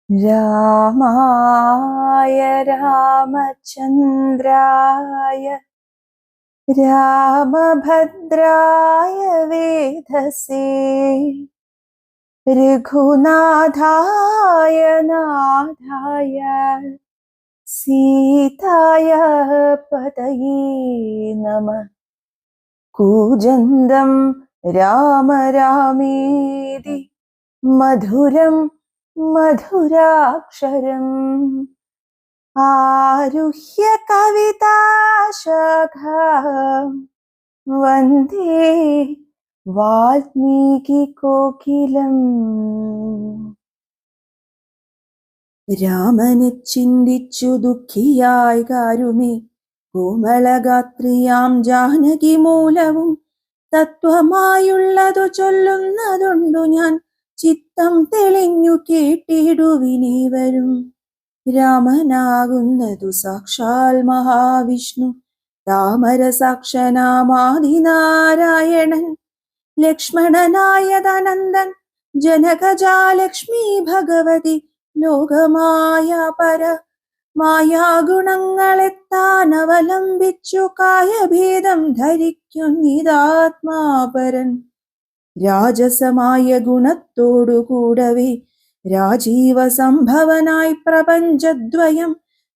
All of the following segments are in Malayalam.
രാമായ രാമചന്ദ്രായ രാമഭദ്രായ വേധസേ രഘുനാഥായ നാഥായ സീതായ പതയേ നമഃ. കൂജന്തം രാമ രാമേതി മധുരം മധുരാക്ഷരം ആരുഹ്യ കവിതാശാഖാം വന്ദേ വാൽമീകി കോകിലം. രാമനെ ചിന്തിച്ചു ദുഃഖിയായി കാരുമേ കോമളഗാത്രിയാം ജാനകി മൂലവും തത്വമായുള്ളതു ചൊല്ലുന്നതുണ്ടു ഞാൻ. ചിത്തം തെളിഞ്ഞു കേട്ടിടുവിനേവരും. രാമനാകുന്നതു സാക്ഷാൽ മഹാവിഷ്ണു, താമരസാക്ഷനാമാദിനാരായണൻ. ലക്ഷ്മണനായതനന്ദൻ ജനകജാലക്ഷ്മി ഭഗവതി ലോകമായ പര മായാഗുണങ്ങളെത്താൻ അവലംബിച്ചു കായഭേദം ധരിക്കുന്നിതാത്മാപരൻ. രാജസമായ ഗുണത്തോടുകൂടവേ രാജീവ സംഭവനായി പ്രപഞ്ചദ്വയം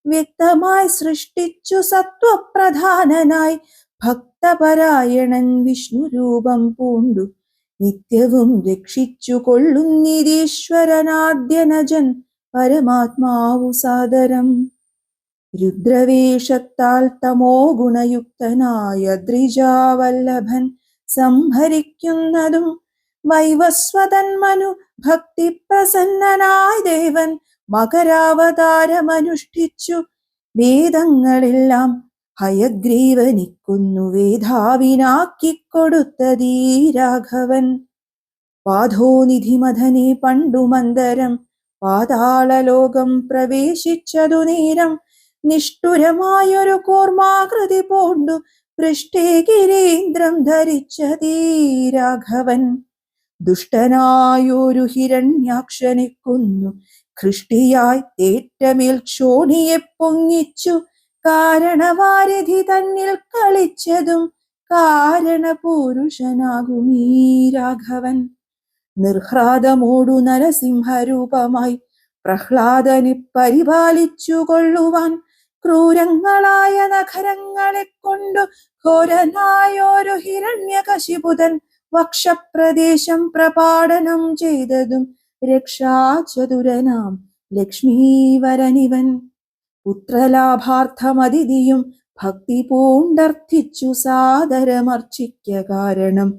വ്യക്തമായി സൃഷ്ടിച്ചു സത്വപ്രധാനനായി ഭക്തപരായണൻ വിഷ്ണുരൂപം പൂണ്ടു നിത്യവും രക്ഷിച്ചു കൊള്ളുന്നിരീശ്വരനാദ്യനജൻ പരമാത്മാവു സാദരം. രുദ്രവേഷത്താൽ തമോ ഗുണയുക്തനായ ദ്രിജാവല്ലഭൻ സംഹരിക്കുന്നതും വൈവസ്വതൻ മനു ഭക്തി പ്രസന്നനായ ദേവൻ മകരാവതാരമനുഷ്ഠിച്ചു വേദങ്ങളെല്ലാം ഹയഗ്രീവനിക്കുന്നു വേധാവിനാക്കിക്കൊടുത്തതീ രാഘവൻ. പാഥോനിധിമഥനെ പണ്ടു മന്ദരം പാതാളലോകം പ്രവേശിച്ചതു നേരം നിഷ്ഠുരമായൊരു കൂർമാകൃതി പൂണ്ടു പൃഷ്ഠേ ഗിരീന്ദ്രം ധരിച്ചതീ രാഘവൻ. ദുഷ്ടനായൊരു ഹിരണ്യാക്ഷനെ കൊന്നു ഖൃഷ്ടിയായി ഏറ്റമേൽ ക്ഷോണിയെ പൊങ്ങിച്ചു കാരണവാരിധി തന്നിൽ കളിച്ചതും കാരണപുരുഷനാകുമീ രാഘവൻ. നിർഹ്ലാദമോടു നരസിംഹരൂപമായി പ്രഹ്ലാദനെ പരിപാലിച്ചു കൊള്ളുവാൻ ക്രൂരങ്ങളായ നഖരങ്ങളെ കൊണ്ടു ഘോരനായൊരു ഹിരണ്യകശിപുതൻ വക്ഷപ്രദേശം പ്രപാടനം ചെയ്തതും രക്ഷാചതുരനാം ലക്ഷ്മീവരനിവൻ. പുത്രലാഭാർത്ഥമതിഥിയും ഭക്തി പൂണ്ടർത്ഥിച്ചു സാദരമർച്ചിക്ക കാരണം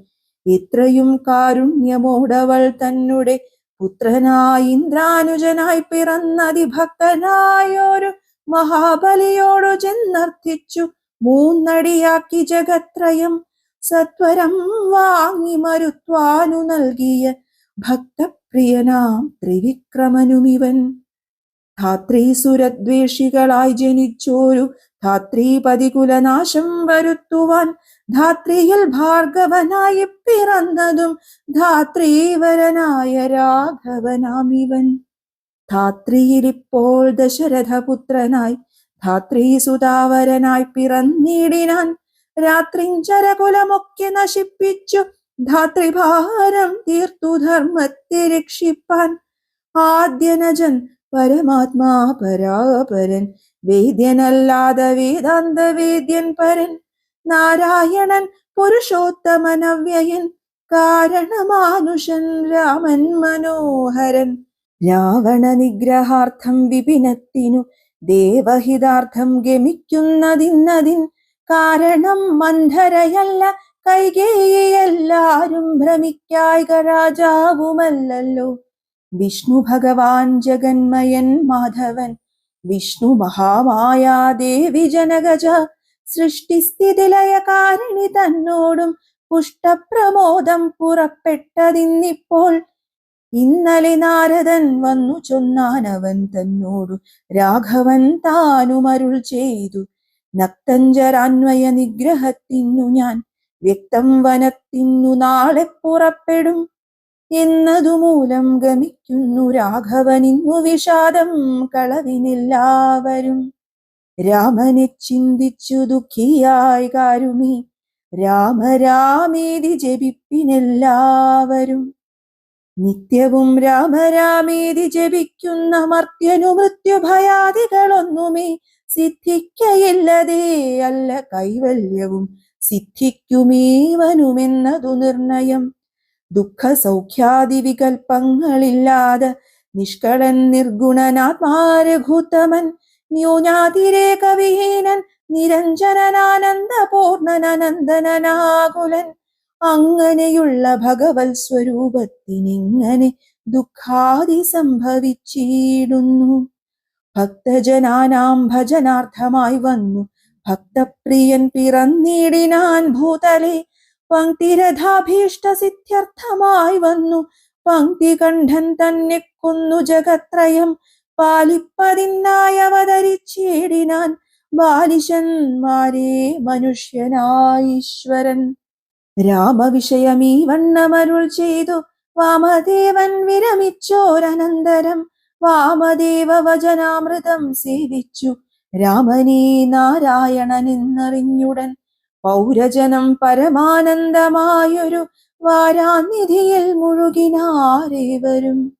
എത്രയും കാരുണ്യമോടവൾ തന്നെ പുത്രനായി ഇന്ദ്രാനുജനായി പിറന്നതിഭക്തനായൊരു മഹാബലിയോടു ചെന്നർത്ഥിച്ചു മൂന്നടിയാക്കി ജഗത്രയം സത്വരം വാങ്ങി മരുത്വാനു നൽകിയ ഭക്തപ്രിയനാം ത്രിവിക്രമനുമിവൻ. ധാത്രീസുരദ്വേഷികളായി ജനിച്ചോരു ധാത്രീപതികുലനാശം വരുത്തുവാൻ ധാത്രിയിൽ ഭാർഗവനായി പിറന്നതും ധാത്രീവരനായ രാഘവനാമിവൻ. ധാത്രിയിലിപ്പോൾ ദശരഥപുത്രനായി ധാത്രീസുതാവരനായി പിറന്നിടിനാൻ. രാത്രിഞ്ചരകുലമൊക്കെ നശിപ്പിച്ചു ധാത്രിഭാരം തീർത്തു ധർമ്മത്തെ രക്ഷിപ്പാൻ ആദ്യനജൻ പരമാത്മാ പരാപരൻ. വേദ്യനല്ലാതെ വേദാന്ത വേദ്യൻ പരൻ നാരായണൻ പുരുഷോത്തമനവ്യയൻ കാരണമാനുഷൻ രാമൻ മനോഹരൻ. രാവണ നിഗ്രഹാർത്ഥം വിപിനത്തിനു ദേവഹിതാർത്ഥം ഗമിക്കുന്നതിന്നതിൻ കാരണം മന്ധരയല്ല കൈകേയി എല്ലാരും ഭ്രമിക്കായിക രാജാവുമല്ലല്ലോ. വിഷ്ണു ഭഗവാൻ ജഗന്മയൻ മാധവൻ വിഷ്ണു മഹാമായാദേവി ജനകജ സൃഷ്ടിസ്ഥിതിലയ കാരിണി തന്നോടും പുഷ്ടപ്രമോദം പുറപ്പെട്ടതിന്നിപ്പോൾ. ഇന്നലെ നാരദൻ വന്നു ചൊന്നാനവൻ തന്നോടു രാഘവൻ താനുമരുൾ ചെയ്തു നക്തഞ്ചരാന്വയ നിഗ്രഹത്തിനു ഞാൻ വ്യക്തം വനത്തിനു നാളെ പുറപ്പെടും. എന്നതുമൂലം ഗമിക്കുന്നു രാഘവനിന്നു വിഷാദം കളവിനെല്ലാവരും. രാമനെ ചിന്തിച്ചു ദുഃഖിയായി കാരുമി രാമ രാമേതി ജപിപ്പിനെല്ലാവരും. നിത്യവും രാമ രാമേതി ജപിക്കുന്ന മർത്യനു മൃത്യുഭയാദികളൊന്നുമേ സിദ്ധിക്കയില്ലതേ അല്ല കൈവല്യവും സിദ്ധിക്കുമേവനുമെന്നതു നിർണയം. ദുഃഖ സൗഖ്യാദി വികൽപ്പങ്ങളില്ലാതെ നിഷ്കളൻ നിർഗുണനാത്മാരഘുത്തമൻ ന്യൂനാതിരേകവിഹീനൻ നിരഞ്ജനനാനന്ദപൂർണനന്ദനാകുലൻ. അങ്ങനെയുള്ള ഭഗവത് സ്വരൂപത്തിനിങ്ങനെ ദുഃഖാദി സംഭവിച്ചിടുന്നു. ഭക്തജനാനാം ഭജനാർത്ഥമായി വന്നു ഭക്തപ്രിയൻ പിറന്നിടിനാൻ ഭൂതലെ. പങ്ക്തിരഥാഭീഷ്ട സിദ്ധ്യർത്ഥമായി വന്നു പങ്ക്തികണ്ഠൻ തന്നെ കൊന്നു ജഗത്രയം പാലിപ്പതിനായി അവതരിച്ചിടിനാൻ ബാലിശന്മാരെ മനുഷ്യനായീശ്വരൻ. രാമവിഷയമീ വണ്ണമരുൾ ചെയ്തു വാമദേവൻ വിരമിച്ചോരനന്തരം വാമദേവ വചനാമൃതം സേവിച്ചു രാമനേ നാരായണനെന്നറിഞ്ഞുടൻ. പൗരജനം പരമാനന്ദമായൊരു വാരാനിധിയിൽ മുഴുകിനാരേവരും.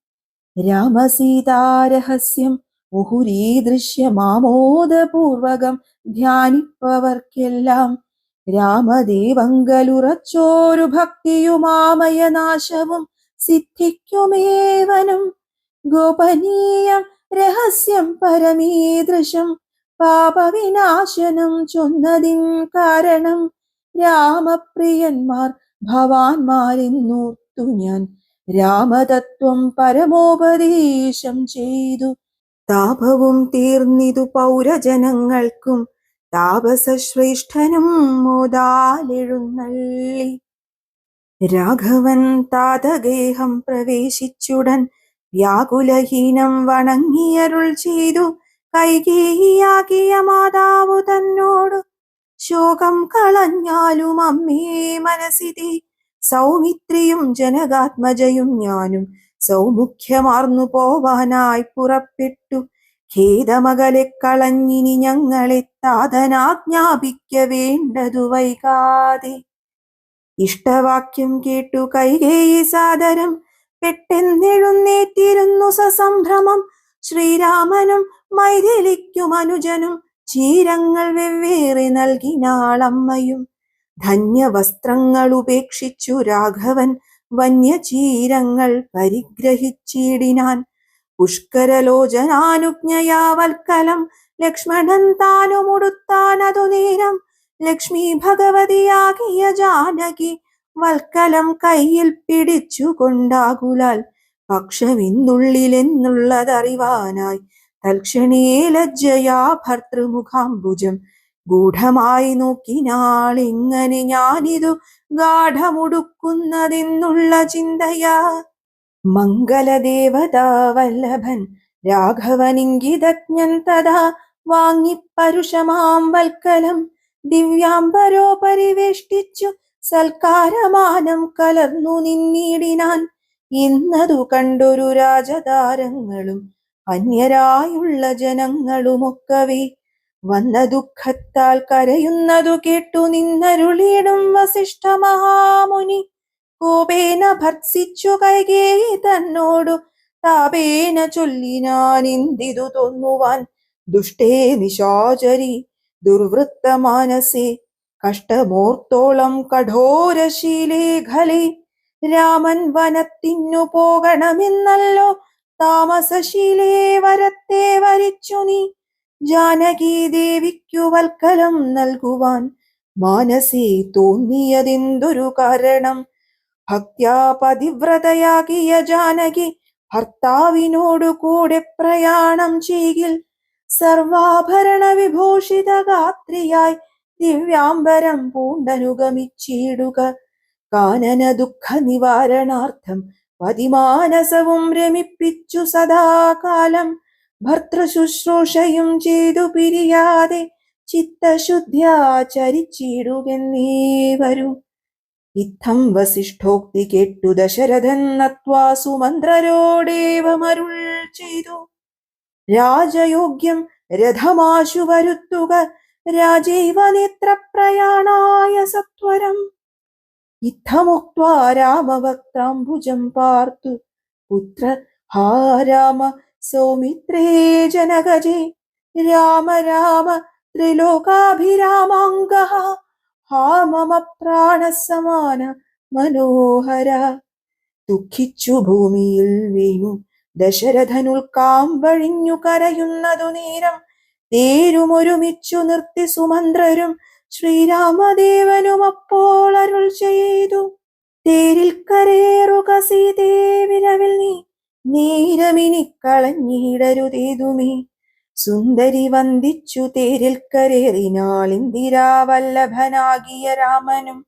രാമസീതാരഹസ്യം മുഹുരീദൃശ്യമാമോദപൂർവകം ധ്യാനിപ്പവർക്കെല്ലാം രാമദേവങ്കലുറച്ചോരു ഭക്തിയുമാമയനാശവും സിദ്ധിക്കുമേവനും. ഗോപനീയം രഹസ്യം പരമീദൃശം പാപവിനാശനം ചൊന്നതിൻ കാരണം രാമപ്രിയന്മാർ ഭവാന്മാരെന്നോർത്തു ഞാൻ രാമതത്വം പരമോപദേശം ചെയ്തു. താപവും തീർന്നിതു പൗരജനങ്ങൾക്കും താപസശ്രേഷ്ഠനും മോദാലെഴുന്നള്ളി. രാഘവൻ താതഗേഹം പ്രവേശിച്ചുടൻ വ്യാകുലഹീനം വണങ്ങിയരുൾ ചെയ്തു കൈകേയിയാകിയ മാതാവു തന്നോടു ശോകം കളഞ്ഞാലും അമ്മേ മനസ്സിതി സൗമിത്രിയും ജനകാത്മജയും ഞാനും സൗമുഖ്യമാർന്നു പോവാനായി പുറപ്പെട്ടു. ഖേദമകലെ കളഞ്ഞിനി ഞങ്ങളെ താതനാജ്ഞാപിക്ക വേണ്ടതു വൈകാതെ. ഇഷ്ടവാക്യം കേട്ടു കൈകേയി സാദരം പെട്ടെന്നെഴുന്നേറ്റിരുന്നു സസംഭ്രമം. ശ്രീരാമനും മൈഥിലിക്കും അനുജനും ചീരങ്ങൾ വെവ്വേറെ നൽകിനാളമ്മയും. ധന്യവസ്ത്രങ്ങൾ ഉപേക്ഷിച്ചു രാഘവൻ വന്യചീരങ്ങൾ പരിഗ്രഹിച്ചിടിനാൻ. പുഷ്കരലോചനാനുജ്ഞയാ വൽക്കലം ലക്ഷ്മണൻ താനുമുടുത്താനതു നേരം. ലക്ഷ്മി ഭഗവതിയാകിയ ജാനകി വൽക്കലം കയ്യിൽ പിടിച്ചു കൊണ്ടാകുലാൽ പക്ഷമെന്നുള്ളിലെന്നുള്ളതറിവാനായി തൽക്ഷണേ ലജ്ജയാ ഭർതൃമുഖാംബുജം ഗൂഢമായി നോക്കിനാളെങ്ങനെ ഞാനിതു ഗാഠമുടുക്കുന്നതെന്നുള്ള ചിന്തയാ. മംഗലദേവതാ വല്ലഭൻ രാഘവനിംഗിതജ്ഞൻ തഥാ വാങ്ങിപ്പരുഷമാം വൽക്കലം ദിവ്യാംബരോ പരിവേഷ്ടിച്ചു സൽക്കാരമാനം കലർന്നു നിന്നിടിനാൻ. ഇന്നതു കണ്ടൊരു രാജതാരങ്ങളും അന്യരായുള്ള ജനങ്ങളുമൊക്കവേ വന്ന ദുഃഖത്താൽ കരയുന്നതു കേട്ടു നിന്നരുളിയിടും വസിഷ്ഠ മഹാമുനി. കോപേന ഭർത്സിച്ചു കൈകേയി തന്നോടു താപേന ചൊല്ലിനാൻ എന്തിതു തോന്നുവാൻ. ദുഷ്ടേ നിശാചരി ദുർവൃത്തമാനസേ കഷ്ടമോർത്തോളം കഠോരശീലേ ഖലേ. രാമൻ വനത്തിനു പോകണമെന്നല്ലോ താമസശീലേ വരത്തെ വരിച്ചു നീ. ജാനകി ദേവിക്കു വൽക്കലം നൽകുവാൻ മാനസേ തോന്നിയതെന്തൊരു കാരണം. ഭക്ത്യാ പതിവ്രതയാകിയ ജാനകി ഭർത്താവിനോടു കൂടെ പ്രയാണം ചെയ്യിൽ സർവാഭരണ വിഭൂഷിത ഗാത്രിയായി ദിവ്യാംബരം പൂണ്ടനുഗമിച്ചിടുക. കാനന ദുഃഖ നിവാരണാർത്ഥം പതിമാനസവും രമിപ്പിച്ചു സദാകാലം ഭർതൃശുശ്രൂഷയും ചെയ്തു പിരിയാതെ ചിത്തശുദ്ധ്യാ ചരിച്ചിടുകെന്നേ വരൂ. ഇത്തം വസിഷ്ഠോക്തി കേട്ടു ദശരഥൻ നത്വാ സുമന്ത്രരോടേവമരുൾ ചെയ്തു. രാജയോഗ്യം രഥമാശു വരുത്തുക രാജൈവ നേത്രപ്രയാണായ സത്വരം. ഇത്തമുക്ത്വാ രാമവക്ത്രാംബുജം പാർത്തു പുത്ര ഹാ രാമ സൗമിത്രേ ജനകജേ രാമ രാമ ത്രിലോകാഭിരാമാംഗഃ ഹാ മമ പ്രാണസമാന മനോഹര. ദുഃഖിച്ചു ഭൂമിയിൽ വീണു ദശരഥനുൽക്കാമ്പഴിഞ്ഞു കരയുന്നതു നേരം തേരുമൊരുമിച്ചു നിർത്തി സുമന്ത്രരും ശ്രീരാമദേവനും അപ്പോൾ അരുൾ ചെയ്തു. തേരിൽ കരേറുക സീതേ വിരവിൽ നീ നേരമിനി കളഞ്ഞിടരുതേതുമേ. സുന്ദരി വന്ദിച്ചു തേരിൽ കരേറിനാൾ ഇന്ദിരാവല്ലഭനാകിയ രാമനും.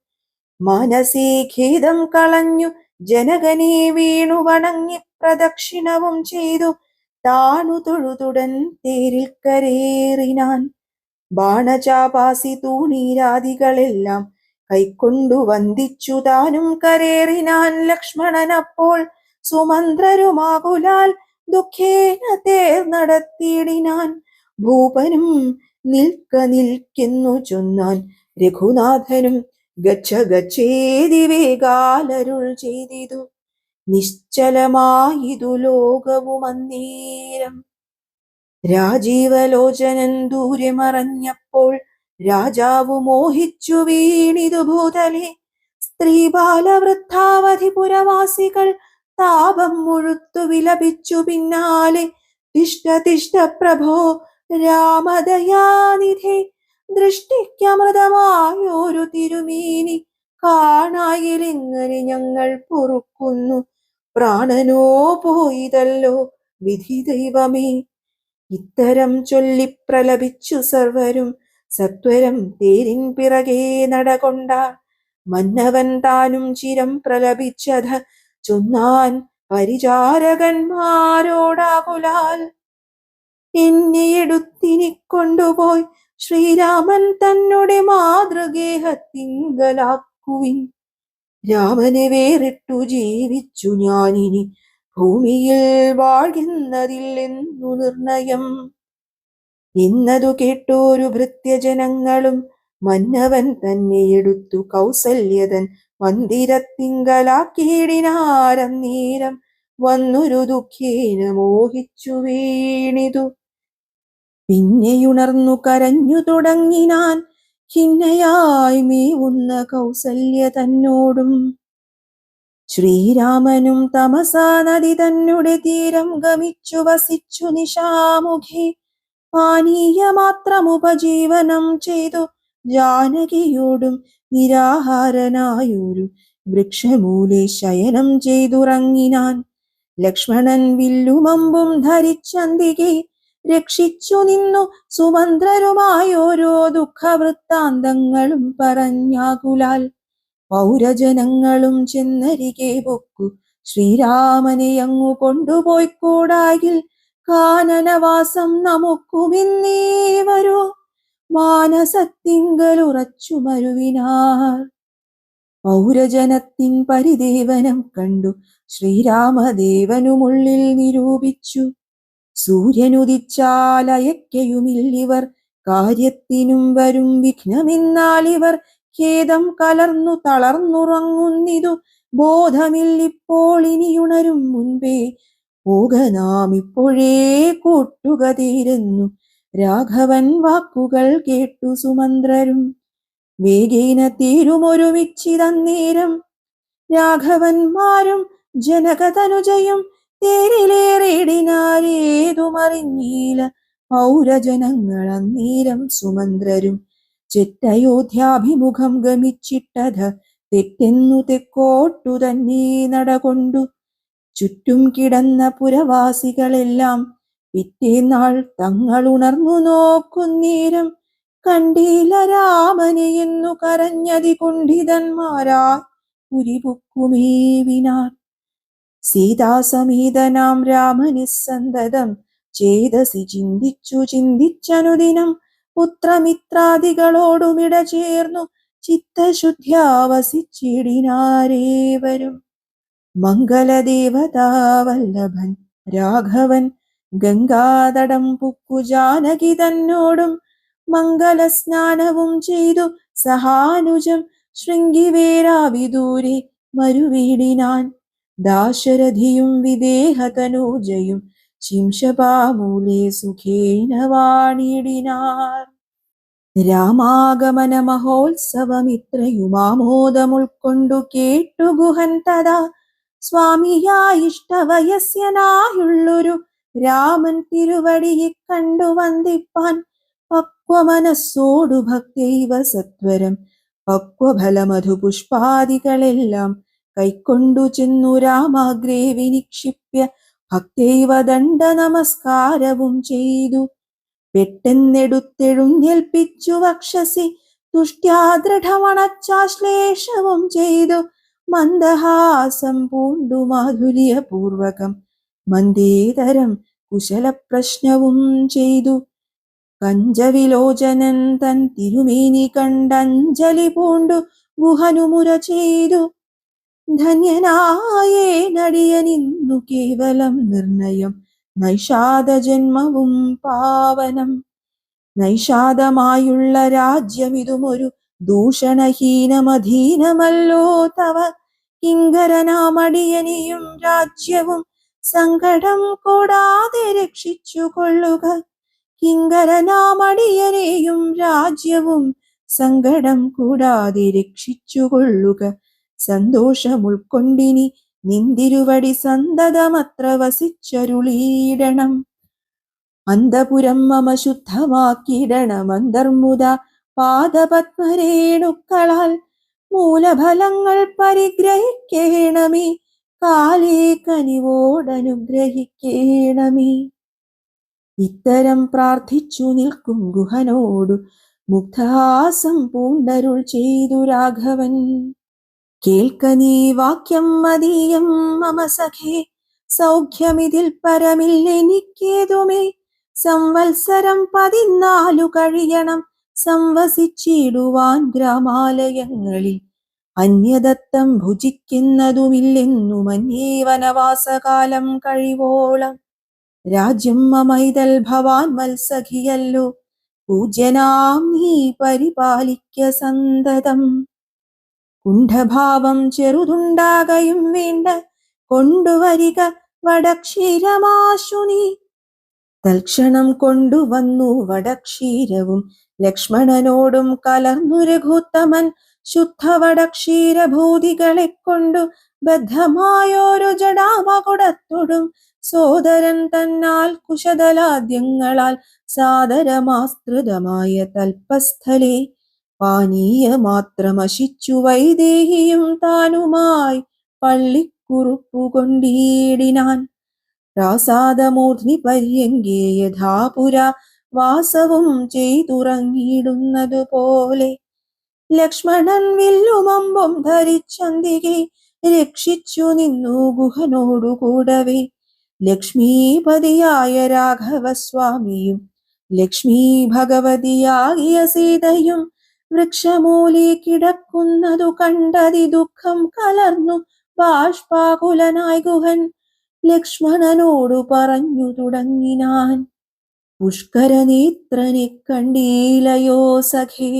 മനസേ ഖേദം കളഞ്ഞു ജനകനെ വീണു വണങ്ങി പ്രദക്ഷിണവും ചെയ്തു താണു തൊഴുതുടൻ തേരിൽ കരേറിനാൻ. ബാണചാപാസി തൂണീരാദികളെല്ലാം കൈക്കൊണ്ടു വന്ദിച്ചു താനും കരേറിനാൻ. ലക്ഷ്മണനപ്പോൾ സുമന്ത്രരുമാകുലാൽ ദുഃഖേന തേർ നടത്തിയിടിനാൻ. ഭൂപനും നിൽക്കെന്നു ചൊന്നാൻ രഘുനാഥനും ഗച്ഛ ഗച്ഛേതി വേഗാലരുൾ ചെയ്തിതു. നിശ്ചലമായിതു ലോകവും അന്നേരം. രാജീവലോചനൻ ദൂരെ മറഞ്ഞപ്പോൾ രാജാവു മോഹിച്ചു വീണിതു ഭൂതലെ. സ്ത്രീ ബാലവൃദ്ധാവധി പുരവാസികൾ താപം മുഴുത്തു വിലപിച്ചു പിന്നാലെ. തിഷ്ട തിഷ്ട പ്രഭോ രാമദയാനിധേ ദൃഷ്ടിക്കമൃതമായൊരു തിരുമേനി കാണായിലെങ്ങനെ ഞങ്ങൾ പൊറുക്കുന്നു. പ്രാണനോ പോയിതല്ലോ വിധി ദൈവമേ. ഇത്തരം ചൊല്ലി പ്രലപിച്ചു സർവരും സത്വരം തേരിൻ പിറകെ നടകൊണ്ടാർ. മന്നവൻ താനും ചിരം പ്രലപിച്ചത ചൊന്നാൻ പരിചാരകന്മാരോടാകുലാൽ. എന്നെ എടുത്തിനി കൊണ്ടുപോയി ശ്രീരാമൻ തന്നോടെ മാതൃഗേഹത്തിങ്കലാക്കുവിൻ. രാമനെ വേറിട്ടു ജീവിച്ചു ഞാനിനി ഭൂമിയിൽ വാഴുന്നതില്ലെന്നു നിർണയം. എന്നതു കേട്ടോരു ഭൃത്യജനങ്ങളും മന്നവൻ തന്നെ എടുത്തു കൗസല്യതൻ മന്ദിരത്തിങ്കലാക്കിയിടിനാരന്നേരം. വന്നൊരു ദുഃഖേന മോഹിച്ചു വീണിതു. പിന്നെയുണർന്നു കരഞ്ഞു തുടങ്ങിനാൻ ഖിന്നയായി മേവുന്ന കൗസല്യ തന്നോടും. ശ്രീരാമനും തമസാ നദി തന്നെ തീരം ഗമിച്ചു വസിച്ചു നിശാമുഖി. പാനീയമാത്രമുപജീവനം ചെയ്തു ജാനകിയോടും നിരാഹാരനായൊരു വൃക്ഷമൂലെ ശയനം ചെയ്തുറങ്ങിനാൻ. ലക്ഷ്മണൻ വില്ലുമമ്പും ധരിച്ചന്തികെ രക്ഷിച്ചു നിന്നു സുമന്ത്രരുമായോരോ ദുഃഖവൃത്താന്തങ്ങളും പറഞ്ഞാകുലാൽ. പൗരജനങ്ങളും ചെന്നരികെ പൊക്കു ശ്രീരാമനെ അങ്ങു കൊണ്ടുപോയിക്കൂടായിൽ കാനനവാസം നമുക്കുമിന്നേ വരൂ മാനസത്തിങ്കലുറച്ചു മരുവിനാർ. പൗരജനത്തിൻ പരിദേവനം കണ്ടു ശ്രീരാമദേവനുമുള്ളിൽ നിരൂപിച്ചു. സൂര്യനുദിച്ചാലയക്കയുമില്ലിവർ കാര്യത്തിനും വരും വിഘ്നമെന്നാലിവർ ഖേദം കലർന്നു തളർന്നുറങ്ങുന്നിതു ബോധമില്ലിപ്പോൾ ഇനിയുണരും മുൻപേ പോക നാം ഇപ്പോഴേ കൂട്ടുക തീരുന്നു. രാഘവൻ വാക്കുകൾ കേട്ടു സുമന്ത്രരും വേഗേന തീരുമൊരുമിച്ചിതന്നേരം. രാഘവന്മാരും ജനകതനുജയും തേരിലേറിയിടിനാരേതുമറിഞ്ഞീല പൗരജനങ്ങൾ അന്നേരം. സുമന്ത്രരും ചെറ്റയോധ്യാഭിമുഖം ഗമിച്ചിട്ടത തെറ്റെന്നു തെക്കോട്ടു തന്നെ നടകൊണ്ടു. ചുറ്റും കിടന്ന പുരവാസികളെല്ലാം പിറ്റേന്നാൾ തങ്ങളുണർന്നു നോക്കുന്നേരം കണ്ടീല രാമനെ എന്നു കരഞ്ഞതി കുണ്ഠിതന്മാരാ പുരിപുക്കുമേവിനാർ. സീതാസമേതനാം രാമനിസ്സന്തതം ചേതസി ചിന്തിച്ചനുദിനം പുത്രമിത്രാദികളോടുമിട ചേർന്നു ചിത്തശുദ്ധ്യാ വസിച്ചിടിനാരേവരും. മംഗലദേവതാവല്ലഭൻ രാഘവൻ ഗംഗാതടം പുക്കു ജാനകി തന്നോടും മംഗലസ്നാനവും ചെയ്തു സഹാനുജം ശൃംഗിവേരാവിദൂരെ മരുവീടിനാൻ. ദാശരഥിയും വിദേഹതനൂജയും ശിംശപാമൂലെ സുഖേന വാണിടിനാർ. രാമാഗമന മഹോത്സവമിത്രയുമാമോദമുൾക്കൊണ്ടു കേട്ടു ഗുഹൻ തഥാ. സ്വാമിയായിഷ്ടവയസ്യനായുള്ളൊരു രാമൻ തിരുവടിയെ കണ്ടു വന്ദിപ്പാൻ പക്വമനസ്സോടു ഭക്തൈവ സത്വരം പക്വഫലമധുപുഷ്പാദികളെല്ലാം കൈക്കൊണ്ടു ചെന്നു രാമാഗ്രേ വിനിക്ഷിപ്യ ഭക്തൈവ ദണ്ഡ നമസ്കാരവും ചെയ്തു. പെട്ടെന്നെടുത്തെഴുന്നേൽപ്പിച്ചു വക്ഷസി തുഷ്ട്യാദൃഢമണച്ചാശ്ലേഷവും ചെയ്തു. മന്ദഹാസം പൂണ്ടു മാധുര്യപൂർവകം മന്ദേതരം കുശലപ്രശ്നവും ചെയ്തു. കഞ്ചവിലോചനൻ തൻ തിരുമേനി കണ്ടഞ്ജലി പൂണ്ടു ഗുഹനുമുര ചെയ്തു. ധന്യനായേനടിയനിന്നു കേവലം നിർണയം നൈഷാദജന്മവും പാവനം. നൈഷാദമായുള്ള രാജ്യമിതുമൊരു ദൂഷണഹീനമധീനമല്ലോ തവ. കിങ്കരനാമടിയനെയും രാജ്യവും സങ്കടം കൂടാതെ രക്ഷിച്ചു കൊള്ളുക. കിങ്കരനാമടിയനെയും രാജ്യവും സങ്കടം കൂടാതെ രക്ഷിച്ചു കൊള്ളുക. സന്തോഷമുൾക്കൊണ്ടിനി നിന്തിരുവടി സന്തതമത്ര വസിച്ചരുളീടണം. അന്തപുരം മമ ശുദ്ധമാക്കിയിടണം അന്തർമുദ പാദപത്മരേണുക്കളാൽ. മൂലഫലങ്ങൾ പരിഗ്രഹിക്കേണമേ കാലേ കനിവോടനുഗ്രഹിക്കേണമേ. ഇത്തരം പ്രാർത്ഥിച്ചു നിൽക്കും ഗുഹനോടു മുഗ്ധഹാസം പൂണ്ടരുൾ ചെയ്തു രാഘവൻ. കേൾക്ക നീ വാക്യം മതീയം മമ സഖേ, സൗഖ്യമിതിൽ പരമില്ലെനിക്കേതുമേ. സംവത്സരം 14 കഴിയണം സംവസിച്ചിടുവാൻ ഗ്രാമാലയങ്ങളിൽ. അന്യദത്തം ഭുജിക്കുന്നതുമില്ലെന്നു മന്യേ വനവാസകാലം കഴിവോളം. രാജ്യം മമൈതൽ ഭവാൻ മത്സഖിയല്ലോ, പൂജ്യനാം നീ പരിപാലിക്ക സന്തതം. കുണ്ഠഭാവം ചെറുതുണ്ടാകയും വേണ്ട, കൊണ്ടുവരിക വടക്ഷീരമാശു നീ. തൽക്ഷണം കൊണ്ടുവന്നു വടക്ഷീരവും ലക്ഷ്മണനോടും കലർന്നു രഘുത്തമൻ. ശുദ്ധവടക്ഷീരഭൂതികളെ കൊണ്ടു ബദ്ധമായോരു ജടാമകുടത്തോടും സോദരൻ തന്നാൽ കുശതലാദ്യങ്ങളാൽ സാദരമാസ്തൃതമായ തൽപസ്ഥലേ പാനീയമാത്രമശിച്ചു വൈദേഹിയും താനുമായി പള്ളിക്കുറുപ്പു കൊണ്ടീടിനാൻ. പ്രാസാദമൂർധ്നി പര്യങ്കേ യഥാപുര വാസവും ചെയ്തുറങ്ങിയിടുന്നതുപോലെ. ലക്ഷ്മണൻ വില്ലുമമ്പും ധരിച്ചന്തികെ രക്ഷിച്ചു നിന്നു ഗുഹനോടു കൂടവേ. ലക്ഷ്മീപതിയായ രാഘവസ്വാമിയും ലക്ഷ്മീ ഭഗവതിയാകിയ സീതയും വൃക്ഷമൂലേ കിടക്കുന്നതു കണ്ടതി ദുഃഖം കലർന്നു ബാഷ്പാകുലനായി ഗുഹൻ ലക്ഷ്മണനോടു പറഞ്ഞു തുടങ്ങിനാൻ. പുഷ്കരനേത്രനെ കണ്ടീലയോ സഖേ,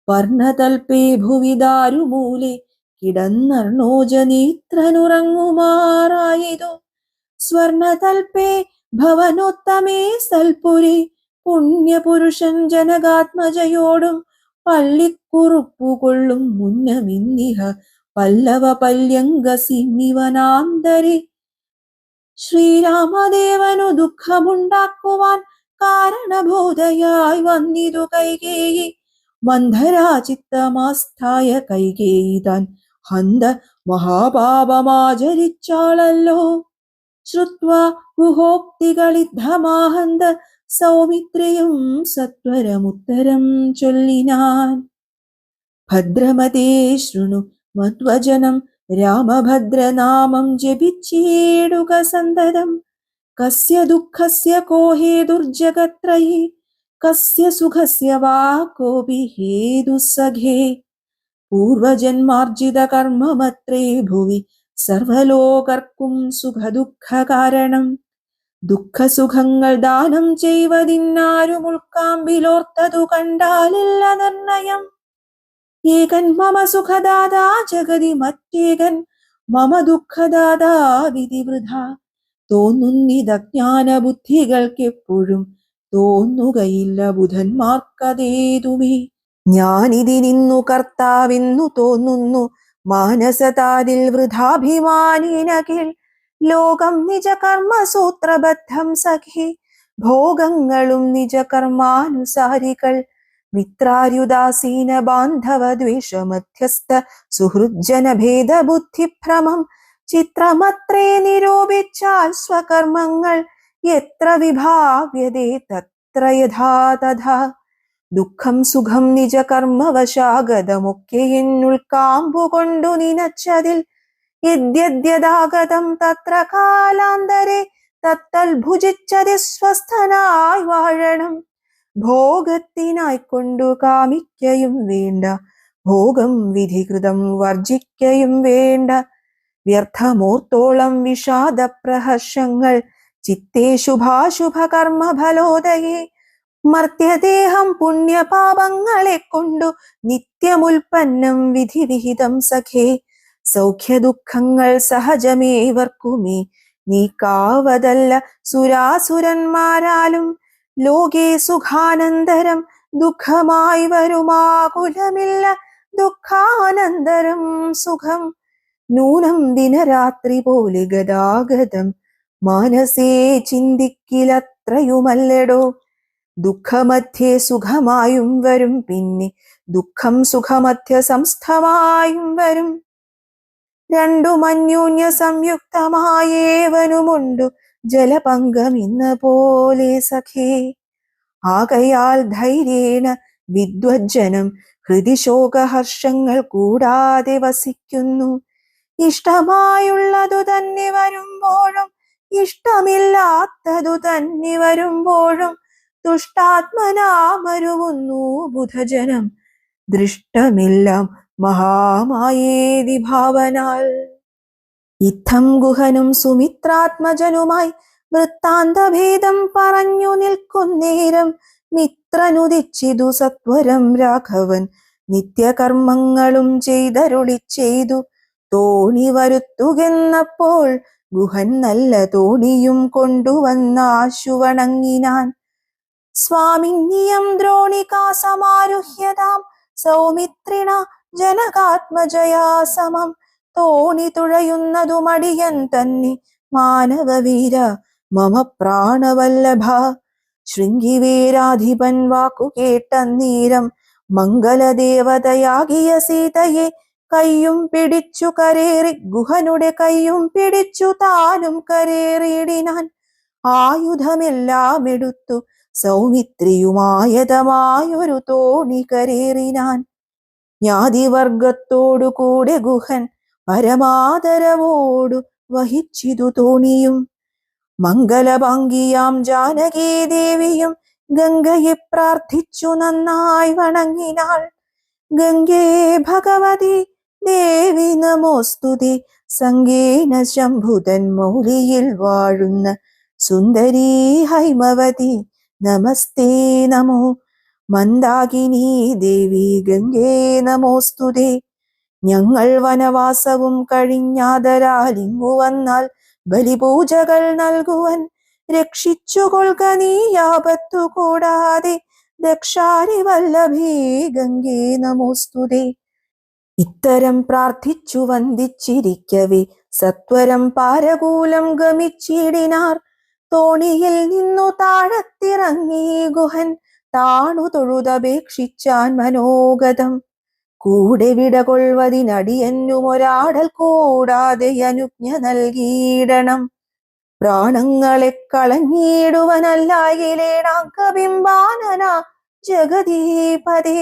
വർണ്ണതൽപേ ഭുവിദാരുമൂലെ കിടന്നർണോജനേത്രനുറങ്ങുമാറായതു. സ്വർണതൽപേ ഭവനോത്തമേ സൽപുരേ, പുണ്യപുരുഷൻ ജനകാത്മജയോടും പള്ളിക്കുറുപ്പുകൊള്ളും മുന്നമിന്നിഹ പല്ലവ പല്യങ്കസിന്നിവനാന്തരെ. ശ്രീരാമദേവനു ദുഃഖമുണ്ടാക്കുവാൻ കാരണബോധയായി വന്നിതു കൈകേയി. മന്ധരാചിത്തമാസ്ഥായ കൈകേയി താൻ ഹന്ത മഹാപാപമാചരിച്ചാളല്ലോ. ശ്രുത്വാ ഗുഹോക്തികളിദ്ധമാഹന്ത സൗമിത്രിയും സത്വരമുത്തരം ചൊല്ലിനാൻ. ഭദ്രമതേ ശൃണു മദ്വചനം, രാമഭദ്രനാമം ജപിച്ചേടുക സന്തതം. കസ്യ ദുഃഖസ്യ കോ ഹേതുർജഗത്രയേ, കസ്യ സുഖസ്യ വാ കോപി ഹേതുഃ സഖേ. പൂർവജന്മാർജിത കർമ്മമത്രേ ഭുവി സർവലോകർക്കും സുഖദുഃഖകാരണം. ദുഃഖസുഖങ്ങൾ ദാനം ചെയ്വതിന്നാരും ഉൾക്കാമ്പിലോർത്തതു കണ്ടാലില്ല നിർണയം. ഏകൻ മമ സുഖദാതാ ജഗതി മറ്റേകൻ മമ ദുഃഖദാതാ വിധിവൃഥ. തോന്നുന്നിതജ്ഞാന ബുദ്ധികൾക്കെപ്പോഴും തോന്നുകയില്ല ബുധന്മാർക്കതേതുമേ. ഞാനിതിനിന്നു കർത്താവെന്നു തോന്നുന്നു മാനസതാരിൽ വൃഥാഭിമാനീനകിൽ. ലോകം നിജകർമ്മസൂത്രബദ്ധം സഖി, ഭോഗങ്ങളും നിജകർമാനുസാരികൾ. മിത്രാര്യുദാസീന ബാന്ധവ ദ്വേഷമധ്യസ്ഥ സുഹൃജ്ജന ഭേദബുദ്ധിഭ്രമം. ചിത്രമത്രേ നിരൂപിച്ചാൽ സ്വകർമ്മങ്ങൾ എത്ര വിഭാവ്യതേ തത്ര യഥാ തഥാ. ദുഃഖം സുഖം നിജകർമ്മവശാഗതമൊക്കെ എന്നുൾക്കാമ്പുകൊണ്ടു നിനച്ചതിൽ. യദ്യദ്യദാഗതം തത്ര കാലാന്തരെ തത്തൽ ഭുജിച്ചതി സ്വസ്ഥനായി വാഴണം. ഭോഗത്തിനായിക്കൊണ്ടു കാമിക്കയും വേണ്ട, ഭോഗം വിധികൃതം വർജിക്കയും വേണ്ട. വ്യർത്ഥമോർത്തോളം വിഷാദപ്രഹർഷങ്ങൾ ചിത്തേ ശുഭാശുഭ കർമ്മഫലോദയേ. മർത്യദേഹം പുണ്യപാപങ്ങളെ കൊണ്ടു നിത്യമുൽപ്പന്നം വിധിവിഹിതം സഖേ. സൗഖ്യദുഃഖങ്ങൾ സഹജമേവർക്കുമേ നീക്കാവതല്ല സുരാസുരന്മാരാലും. ലോകേ സുഖാനന്തരം ദുഃഖമായി വരുമാകുലമില്ല, ദുഃഖാനന്തരം സുഖം. നൂനം ദിനരാത്രി പോലെ ഗതാഗതം മാനസേ ചിന്തിക്കിലത്രയുമല്ലടോ. ദുഃഖമധ്യേ സുഖമായും വരും, പിന്നെ ദുഃഖം സുഖമധ്യ സംസ്ഥമായും വരും. രണ്ടും അന്യോന്യ സംയുക്തമായേവനുമുണ്ടു ജലപങ്കമെന്ന പോലെ സഖേ. ആകയാൽ ധൈര്യേണ വിദ്വജ്ജനം ഹൃദി ശോകഹർഷങ്ങൾ കൂടാതെ വസിക്കുന്നു. ഇഷ്ടമായുള്ളതു തന്നെ വരുമ്പോഴും ഇഷ്ടമില്ലാത്തതു തന്നെ വരുമ്പോഴും തുഷ്ടാത്മനാമരുവുന്നു ബുധജനം. ദൃഷ്ടമെല്ലാം മഹാമായേതി ഭാവനാൽ. ഇത്തം ഗുഹനും സുമിത്രാത്മജനുമായി വൃത്താന്തഭേദം പറഞ്ഞു നിൽക്കുന്നേരം മിത്രനുദിച്ചിതു സത്വരം രാഘവൻ. നിത്യകർമ്മങ്ങളും ചെയ്തരുളി ചെയ്തു തോണി വരുത്തുകെന്നപ്പോൾ ഗുഹൻ നല്ല തോണിയും കൊണ്ടുവന്നാശു വണങ്ങിനാൻ. സ്വാമിന്യം ദ്രോണികാ സമാരുഹ്യതാം സൗമിത്രിണ ജനകാത്മജയാ സമം. തോണി തുഴയുന്നതു മടിയൻ തന്നെ മാനവവീര മമ പ്രാണവല്ലഭ. ശൃംഗിവീരാധിപൻ വാക്കു കേട്ടന്നേരം മംഗലദേവതയാകിയ സീതയെ കയ്യും പിടിച്ചു കരേറി ഗുഹനുടെ കയ്യും പിടിച്ചു താനും കരേറിയിടിനാൻ. ആയുധമെല്ലാം എടുത്തു സൗമിത്രിയുമായതമായൊരു തോണി കരേറിനാൻ. ജ്ഞാതിവർഗത്തോടു കൂടെ ഗുഹൻ പരമാദരവോടു വഹിച്ചിതു തോണിയും. മംഗലഭാംഗിയാം ജാനകീ ദേവിയും ഗംഗയെ പ്രാർത്ഥിച്ചു നന്നായി വണങ്ങിനാൾ. ഗംഗേ ഭഗവതി ദേവി നമോസ്തുതേ. സംഗേന ശംഭുതൻ മൗലിയിൽ വാഴുന്ന സുന്ദരീ ഹൈമവതി നമസ്തേ നമോ. മന്ദാകിനി ദേവി ഗംഗേ നമോസ്തുതേ. ഞങ്ങൾ വനവാസവും കഴിഞ്ഞാദരാലിങ്ങു വന്നാൽ ബലിപൂജകൾ നൽകുവൻ. രക്ഷിച്ചുകൊള്ളുക നീ ആപത്തു കൂടാതെ ദക്ഷാരി വല്ലഭേ ഗംഗേ നമോസ്തുതേ. ഇത്തരം പ്രാർത്ഥിച്ചു വന്ദിച്ചിരിക്കവേ സത്വരം പാരകൂലം ഗമിച്ചിടിനാർ. തോണിയിൽ നിന്നു താഴത്തിറങ്ങി ഗുഹൻ താണു തൊഴുതപേക്ഷിച്ചാൻ മനോഗതം. കൂടെ വിടകൊള്ളുവതിനടിയന്നും ഒരാടൽ കൂടാതെ അനുജ്ഞ നൽകിയിടണം. പ്രാണങ്ങളെ കളഞ്ഞിടുവനല്ലായിലേണാങ്കബിംബാനന ജഗദീപതേ.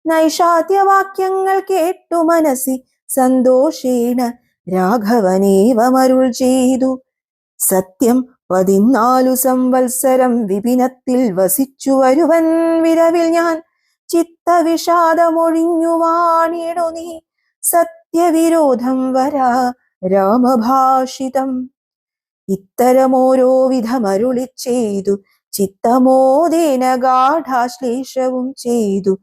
നൈഷാദ്യവാക്യങ്ങൾ കേട്ടു മനസ്സി സന്തോഷേണ രാഘവനേവമരുൾ ചെയ്തു. സത്യം 14 സംവത്സരം വിപിനത്തിൽ വസിച്ചു വരുവൻ വിരവിൽ ഞാൻ. ചിത്തവിഷാദമൊഴിഞ്ഞു വാണിടു നീ. സത്യവിരോധം വരാ രാമഭാഷിതം. ഇത്തരമോരോ വിധമരുളി ചെയ്തു ചിത്തമോദേന ഗാഠാശ്ലേഷവും ചെയ്തു.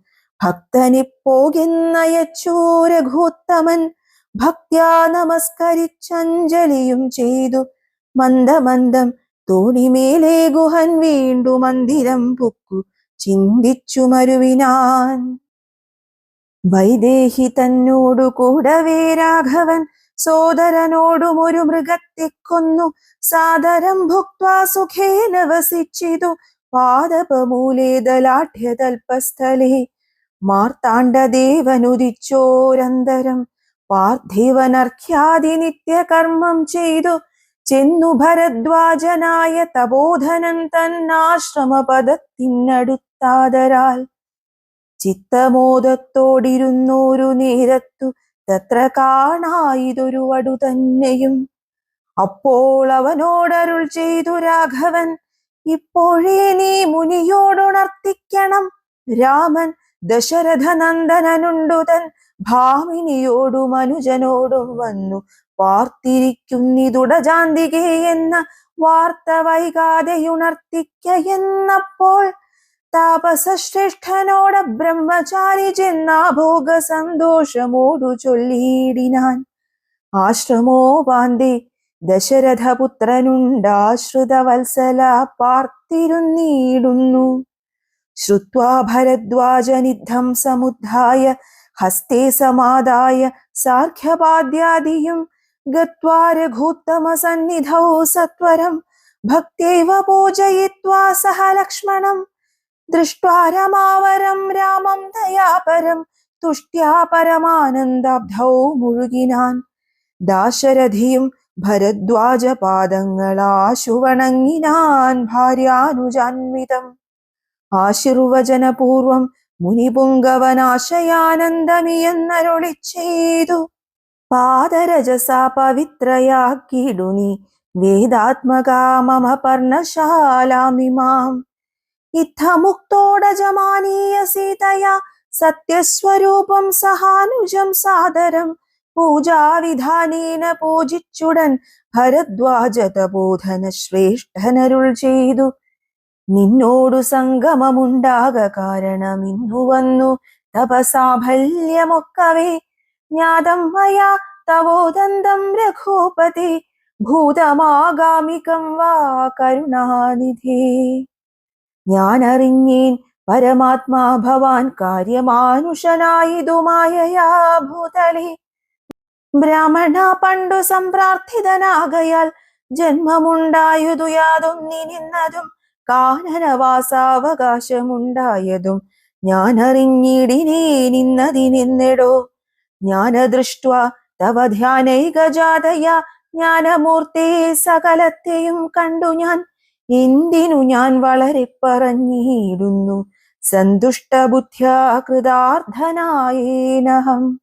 ഭക്തനെ പോകെന്നയച്ചു രഘുത്തമൻ. ഭക്ത്യാ നമസ്കരിച്ചഞ്ജലിയും ചെയ്തു. മന്ദമന്ദം തോണിമേലെ ഗുഹൻ വീണ്ടു മന്ദിരം പൊക്കു ചിന്തിച്ചു മരുവിനാൻ. വൈദേഹി തന്നോടു കൂടവേ രാഘവൻ സോദരനോടും ഒരു മൃഗത്തെ കൊന്നു. സാദരം ഭുക്വാ സുഖേന വസിച്ചിതു പാദപമൂലേ ദലാഢ്യതൽപസ്ഥലേ. മാർത്താണ്ഡദേവനുദിച്ചോരന്തരം പാർത്ഥിവനർഘ്യാദി നിത്യകർമ്മം ചെയ്തു. ചെന്നു ഭരദ്വാജനായ തപോധനൻ തന്നാശ്രമപദത്തിനടുത്താദരാൽ. ചിത്തമോദത്തോടിരുന്നോരു നേരത്തു തത്ര കാണായിതൊരു വടു തന്നെയും. അപ്പോൾ അവനോടരുൾ ചെയ്തു രാഘവൻ, ഇപ്പോഴേ നീ മുനിയോടുണർത്തിക്കണം. രാമൻ ദശരഥ നന്ദനനുണ്ടു തൻ ഭാമിനിയോടും അനുജനോടും വന്നു പാർത്തിരിക്കുന്നിതുടജാന്തികേ എന്ന വാർത്ത വൈകാതെയുണർത്തിക്ക എന്നപ്പോൾ. താപസശ്രേഷ്ഠനോട് ബ്രഹ്മചാരി ചെന്നാ ഭോഗ സന്തോഷമോടു ചൊല്ലിയിടിനാൻ. ആശ്രമോപാന്തേ ദശരഥപുത്രനുണ്ടാശ്രിതവത്സല പാർത്തിരുന്നിടുന്നു. ശ്രുത്വാ ഭരദ്വാജനിദ്ധം സമുദ്ധായ ഹസ്തേ സമാദായ സാർഘ്യപാദ്യാദിയും ഗത്വാ രഘുത്തമസന്നിധൗ സത്വരം ഭക്ത്യൈവ പൂജയിത്വാ സഹ ലക്ഷ്മണം. ദൃഷ്ട്വാ രമാവരം രാമം ദയാപരം തുഷ്ട്യാ പരമാനന്ദാബ്ധൗ മുഴുകിനാൻ. ദാശരഥിയും ഭരദ്വാജ പാദങ്ങളാശു വണങ്ങിനാൻ ഭാര്യാനുജാൻവിതം. ആശീർവചനപൂർവം മുനിപുങ്കവനാശയാനന്ദമിയെന്നരുളി ചെയ്തു. പാദരജസാ പവിത്രയാക്കിടു നീ വേദാത്മകാ മമ പർണശാലാമിമാം. ഇത്തമുക്തോടജമാനീയ സീതയാ സത്യസ്വരൂപം സഹാനുജം സാദരം പൂജാവിധാനേന പൂജിച്ചുടൻ ഭരദ്വാജ തപോധന ശ്രേഷ്ഠനരുൾ ചെയ്തു. നിന്നോടു സംഗമമുണ്ടാക കാരണം ഇന്നു വന്നു തപസാഫല്യമൊക്കവേ. ജ്ഞാതം മയാ തവോദന്തം രഘുപതി ഭൂതമാഗാമികം വാ കരുണാനിധേ. ഞാനറിഞ്ഞേൻ പരമാത്മാ ഭവാൻ കാര്യമാനുഷനായിതു മായയാ ഭൂതലേ. ബ്രാഹ്മണ പണ്ടു സംപ്രാർത്ഥിതനാകയാൽ ജന്മമുണ്ടായതു യാതൊന്നിനിന്നതും കാനനവാസാവകാശമുണ്ടായതും ഞാനറിഞ്ഞിടിനേനിന്നതിനെന്നെടോ. ജ്ഞാനദൃഷ്ട്വാ തവ ധ്യാനൈകജാതയ ജ്ഞാനമൂർത്തേ സകലത്തെയും കണ്ടു ഞാൻ. എന്തിനു ഞാൻ വളരെ പറഞ്ഞിടുന്നു സന്തുഷ്ടബുദ്ധ്യാ കൃതാർത്ഥനായേനഹം.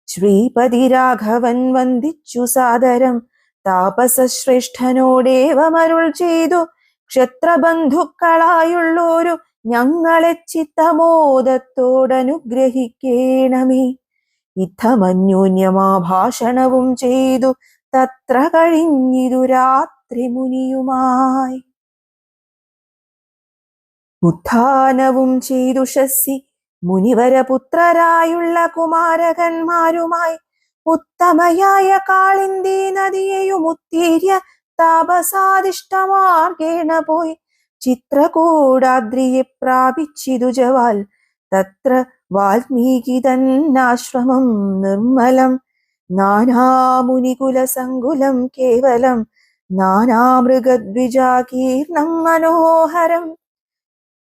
ശ്രീപതി രാഘവൻ വന്ദിച്ചു സാദരം താപസശ്രേഷ്ഠനോടേവമരുൾ ചെയ്തു. ക്ഷത്രബന്ധുക്കളായുള്ളോരു ഞങ്ങളെ ചിത്തമോദത്തോടനുഗ്രഹിക്കേണമേ. ഇത്തമന്യോന്യമാഭാഷണവും ചെയ്തു തത്ര കഴിഞ്ഞിതു രാത്രി മുനിയുമായി. ഉത്ഥാനവും ചെയ്തു ഷസ്സി മുനിവരപുത്രരായുള്ള കുമാരകന്മാരുമായി ഉത്തമയായ കാളിന്ദി നദിയെയും ഉത്തീര്യ താപസാദിഷ്ടമാർഗേണ പോയി ചിത്രകൂടാദ്രിയെ പ്രാപിച്ചിതു ജവാൽ. തത്ര വാൽമീകി തന്നാശ്രമം നിർമ്മലം നാനാമുനികുലസങ്കുലം കേവലം നാനാമൃഗദ്വിജാകീർണം മനോഹരം.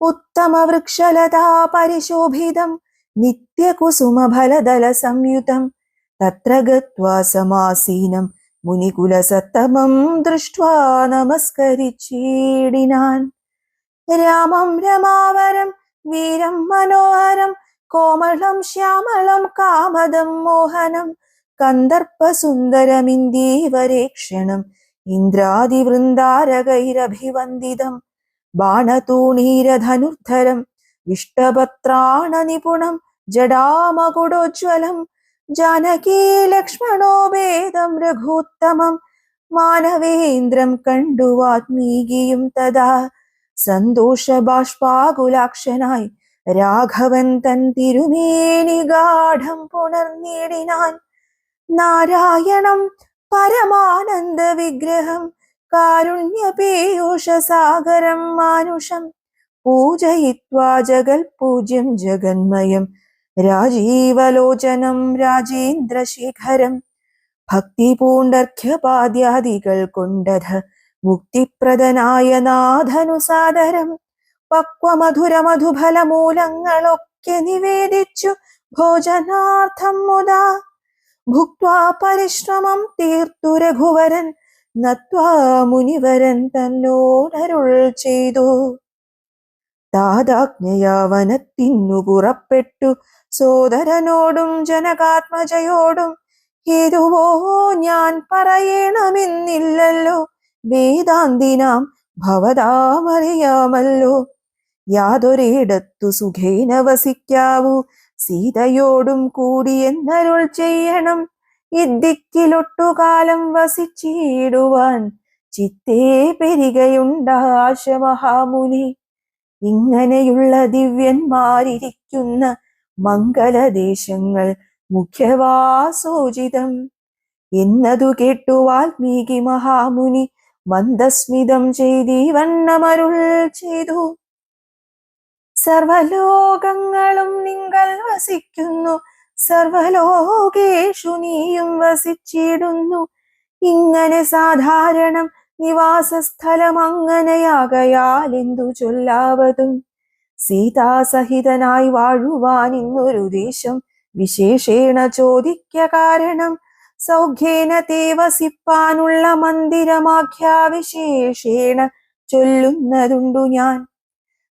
ഉത്തമവൃക്ഷലതാ പരിശോഭിതം നിത്യകുസുമഫലദല സംയുതം. തത്ര ഗത്വാ സമാസീനം മുനികുലസത്തമം ദൃഷ്ട്വാ നമസ്കരിച്ചിടിനാൻ. രാമം രമാവരം വീരം മനോഹരം കോമളം ശ്യാമളം കാമദം മോഹനം കന്ദർപ്പസുന്ദരമിന്ദീവരേക്ഷണം ഇന്ദ്രാദിവൃന്ദാരകൈരഭിവന്ദിതം. ബാണതൂണീരധനുർധരം വിഷ്ടപത്രാണ നിപുണം ജടാമകുടോജ്വലം ജാനകീ ലക്ഷ്മണോ ഭേദം രഘുത്തമം മാനവേന്ദ്രം കണ്ടു വാത്മീകിയും തഥാ സന്തോഷ ബാഷ്പാകുലാക്ഷനായി രാഘവൻ തൻ തിരുമേനി ഗാഠം പുണർന്നിടിനാൻ നാരായണം പരമാനന്ദ വിഗ്രഹം കാരുണ്യ പീയൂഷസാഗരം മാനുഷം പൂജയിത്വാ ജഗൽ പൂജ്യം ജഗന്മയം രാജീവലോചനം രാജേന്ദ്രശേഖരം ഭക്തി പൂണ്ടർഘ്യപാദ്യാദികൾ കൊണ്ടത് മുക്തിപ്രദനായ നാഥനു സാദരം പക്വമധുര മധുഫലമൂലങ്ങളൊക്കെ നിവേദിച്ചു ഭോജനാർത്ഥം മുതാ ഭുക്വാ പരിശ്രമം തീർത്തു രഘുവരൻ നത്വാ മുനിവരൻ തന്നോടരുൾ ചെയ്തു. താതാജ്ഞയാ വനത്തിന്നു പുറപ്പെട്ടു സോദരനോടും ജനകാത്മജയോടും ഹേതുവോ ഞാൻ പറയണമെന്നില്ലല്ലോ വേദാന്തിനാം ഭവതാമറിയാമല്ലോ യാതൊരിടത്തു സുഖേന വസിക്കാവൂ സീതയോടും കൂടി എന്നരുൾ ചെയ്യണം ഇദ്ദിക്കിലൊട്ടുകാലം വസിച്ചിടുവാൻ ചിത്തേ പെരികയുണ്ടാശ മഹാമുനി ഇങ്ങനെയുള്ള ദിവ്യന്മാരിയ്ക്കുന്ന മംഗലദേശങ്ങൾ മുഖ്യവാസോചിതം എന്നതു കേട്ടു വാൽമീകി മഹാമുനി മന്ദസ്മിതം ചെയ്തിവണ്ണമരുൾ ചെയ്തു. സർവലോകങ്ങളും നിങ്ങൾ വസിക്കുന്നു സർവലോകേഷു നീയും വസിച്ചിടുന്നു ഇങ്ങനെ സാധാരണം നിവാസസ്ഥലം അങ്ങനെയാകയാൽ എന്തു ചൊല്ലാവതും സീതാസഹിതനായി വാഴുവാൻ ഇന്നൊരു ദേശം വിശേഷേണ ചോദിക്ക കാരണം സൗഖ്യേന തേ വസിപ്പാനുള്ള മന്ദിരമാഖ്യാവിശേഷേണ ചൊല്ലുന്നതുണ്ടു ഞാൻ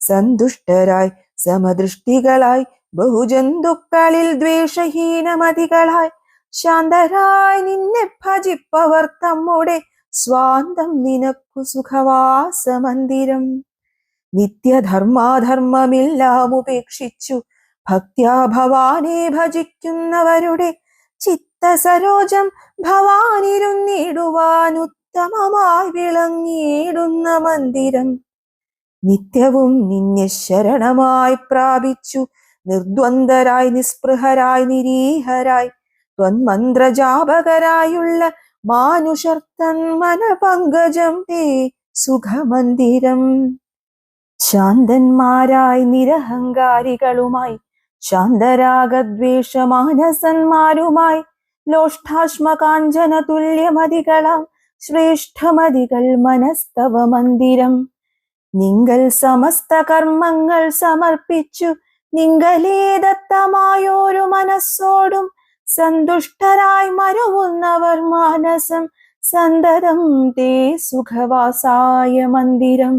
സന്തുഷ്ടരായി സമദൃഷ്ടികളായി ബഹുജന്തുക്കളിൽ ദ്വേഷഹീനമതികളായി ശാന്തരായി നിന്നെ ഭജിപ്പവർ തമ്മുടെ സ്വാന്തം നിനക്കു സുഖവാസമന്ദിരം നിത്യധർമാധർമ്മമെല്ലാം ഉപേക്ഷിച്ചു ഭക്ത്യാ ഭവാനെ ഭജിക്കുന്നവരുടെ ചിത്തസരോജം ഭവാനിരുന്നിടുവാൻ ഉത്തമമായി വിളങ്ങിയിടുന്ന മന്ദിരം നിത്യവും നിന്നെ ശരണമായി പ്രാപിച്ചു നിർദ്വന്ദ്വരായി നിസ്പൃഹരായി നിരീഹരായി ത്വന്മന്ത്രജാപകരായുള്ള മാനുഷർ തന്മനപങ്കജം തേ സുഖമന്ദിരം ശാന്തന്മാരായി നിരഹങ്കാരികളുമായി ശാന്തരാഗദ്വേഷമാനസന്മാരുമായി ലോഷ്ടാശ്മകാഞ്ചന തുല്യമതികളാം ശ്രേഷ്ഠമതികൾ മനസ്തവ മന്ദിരം നിങ്ങൾ സമസ്ത കർമ്മങ്ങൾ സമർപ്പിച്ചു നിങ്ങളേ ദത്തമായോരു മനസ്സോടും സന്തുഷ്ടരായി മരുവുന്നവർ മാനസം സന്തതം തേ സുഖവാസായ മന്ദിരം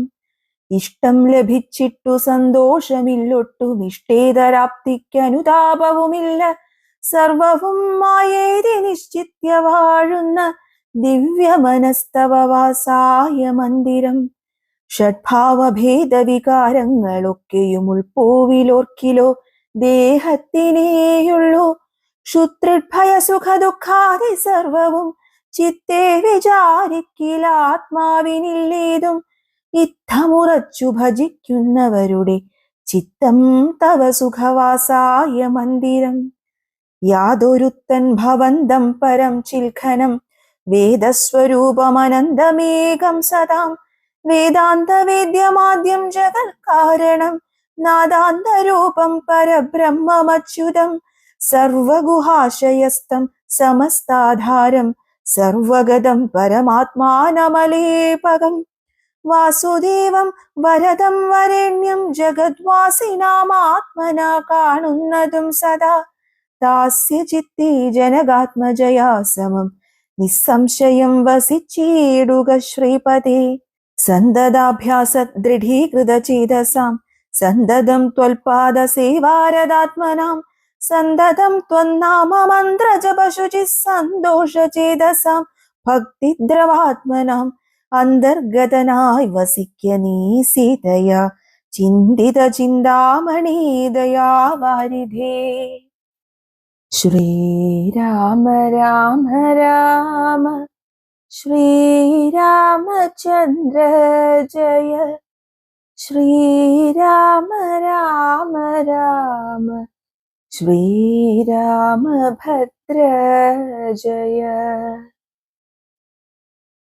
ഇഷ്ടം ലഭിച്ചിട്ടു സന്തോഷമില്ലൊട്ടും ഇഷ്ടേതരാപ്തിക്കനുതാപവുമില്ല സർവവും മായേതി നിശ്ചിത്യ വാഴുന്ന ദിവ്യമനസ്തവവാസായ മന്ദിരം ഷഡ്ഭാവഭേദവികാരങ്ങളൊക്കെയും ഉൾപ്പോവിലോർക്കിലോ ദേഹത്തിനേയുള്ളൂ ക്ഷുത്രിഭയ സുഖ ദുഃഖാദി സർവവും ചിത്തേ വിചാരിക്കിൽ ആത്മാവിനില്ലേതും ഇത്തമുറച്ചു ഭജിക്കുന്നവരുടെ ചിത്തം തവ സുഖവാസായ മന്ദിരം യാതൊരുത്തൻ ഭവന്തം പരം ചിൽഖനം വേദസ്വരൂപമനന്തമേകം സദാം വേദാന്തവേദ്യമാദ്യം ജഗൽ കാരണം നാദാന്തരൂപം പരബ്രഹ്മമച്യുതം സർവഗുഹാശയസ്ഥം സമസ്താധാരം സർവഗതം പരമാത്മാനമലേപകം വാസുദേവം വരദം വരേണ്യം ജഗദ്വാസിനാമാത്മനാ കാണുന്നതും സദാ ദാസ്യ ചിത്തേ ജനകാത്മജയാ സമം നിസ്സംശയം വസിച്ചിടുക ശ്രീപദേ സന്തതാഭ്യാസ ദൃഢീകൃത ചേതസാം സന്തതം ത്വൽപാദ സേവാരദാത്മനാം സന്തതം ത്വന്നാമ മന്ത്ര ജപശുചി സന്തോഷ ചേതസാം ഭക്തിദ്രവാത്മനാം അന്തർഗതനായി വസിക്ക നീ സീതയാ ചിന്തിത ചിന്താമണി ദയാവാരിധേ. ശ്രീരാമ രാമ രാമ ശ്രീരാമചന്ദ്ര ജയ. ശ്രീരാമ രാമ രാമ ശ്രീരാമഭദ്ര ജയ.